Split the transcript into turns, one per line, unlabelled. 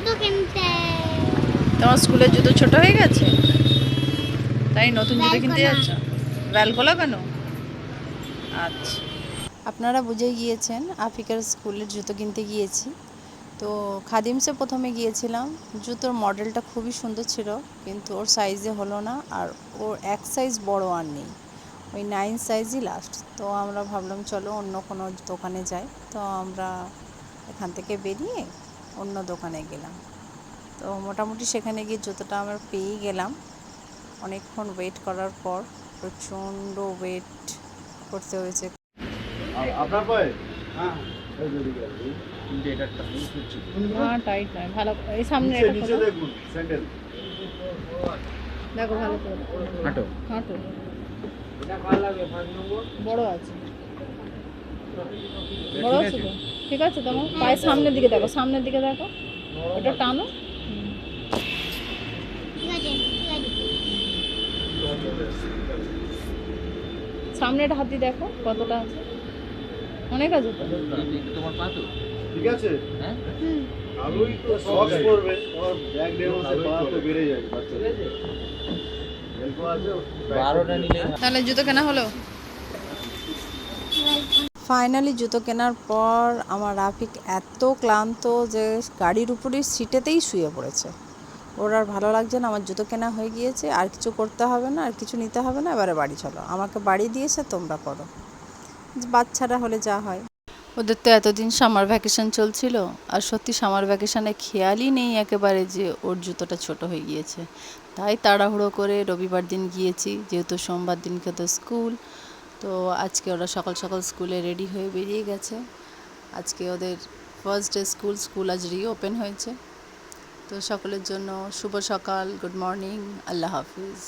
জুতো কিনতে।
তোমার স্কুলের জুতো ছোট হয়ে গেছে, তাই নতুন জুতো কিনতে
ব্যালকোনা।
যাচ্ছ? ভ্যালকোলা কেন? আচ্ছা, আপনারা বুঝেই গিয়েছেন আফিকার স্কুলের জুতো কিনতে গিয়েছি। তো খাদিমসে প্রথমে গিয়েছিলাম, জুতোর মডেলটা খুবই সুন্দর ছিল, কিন্তু ওর সাইজে হলো না, আর ওর এক সাইজ বড় আর নেই, ওই 9 সাইজই লাস্ট। তো আমরা ভাবলাম চলো অন্য কোনো দোকানে যাই। তো আমরা এখান থেকে বেরিয়ে অন্য দোকানে গেলাম। তো মোটামুটি সেখানে গিয়ে জুতোটা আমরা পেয়েই গেলাম। অনেকক্ষণ ওয়েট করার পর প্রচণ্ড ওয়েট করতে হয়েছে।
আপনার পায়ে?
হ্যাঁ
কিন্তু এটা একটা ভুল করছে।
না টাইট নয়, ভালো এই সামনে
নিচে
এটা
নিচে
খোলো।
দেখুন স্যান্ডেল।
দেখো ভালো করে
হাঁটো।
হাঁটো,
এটা ভালো লাগে 5 নম্বর।
বড় আছে, বড় আছে তো ঠিক আছে। তোমার পায়ের সামনের দিকে দেখো, সামনের দিকে দেখো, ওটা টানো।
ঠিক আছে ঠিক আছে।
সামনে একটা হাতি দেখো কতটা আছে, অনেক আছে তো।
তোমার পা তো
ঠিক আছে?
হ্যাঁ
হুম।
ভালোই তো সক্স পরবে। তোমার ব্যাগ ডে মধ্যে পা তো বেড়ে যায় বাচ্চাদের। এলকো আছে
12টা নিলে
তাহলে জুতো কেনা হলো। ফাইনালি জুতো কেনার পর আমার রাফিক এত ক্লান্ত যে গাড়ির উপরেই সিটেতেই শুয়ে পড়েছে। ওর আর ভালো লাগছে না, আমার জুতো কেনা হয়ে গিয়েছে, আর কিছু করতে হবে না, আর কিছু নিতে হবে না, এবারে বাড়ি চলো, আমাকে বাড়ি দিয়েছে তোমরা করো। বাচ্চারা হলে যা হয়। ওদের তো এতদিন সামার ভ্যাকেশন চলছিল, আর সত্যি সামার ভ্যাকেশনে খেয়ালই নেই একেবারে যে ওর জুতোটা ছোট হয়ে গিয়েছে। তাই তাড়াহুড়ো করে রবিবার দিন গিয়েছি, যেহেতু সোমবার দিনকে তো স্কুল। তো আজকে ওরা সকাল সকাল স্কুলে রেডি হয়ে বেরিয়ে গেছে। আজকে ওদের ফার্স্ট ডে স্কুল, স্কুল আজ রিওপেন হয়েছে। তো সকলের জন্য শুভ সকাল, গুড মর্নিং, আল্লাহ হাফিজ।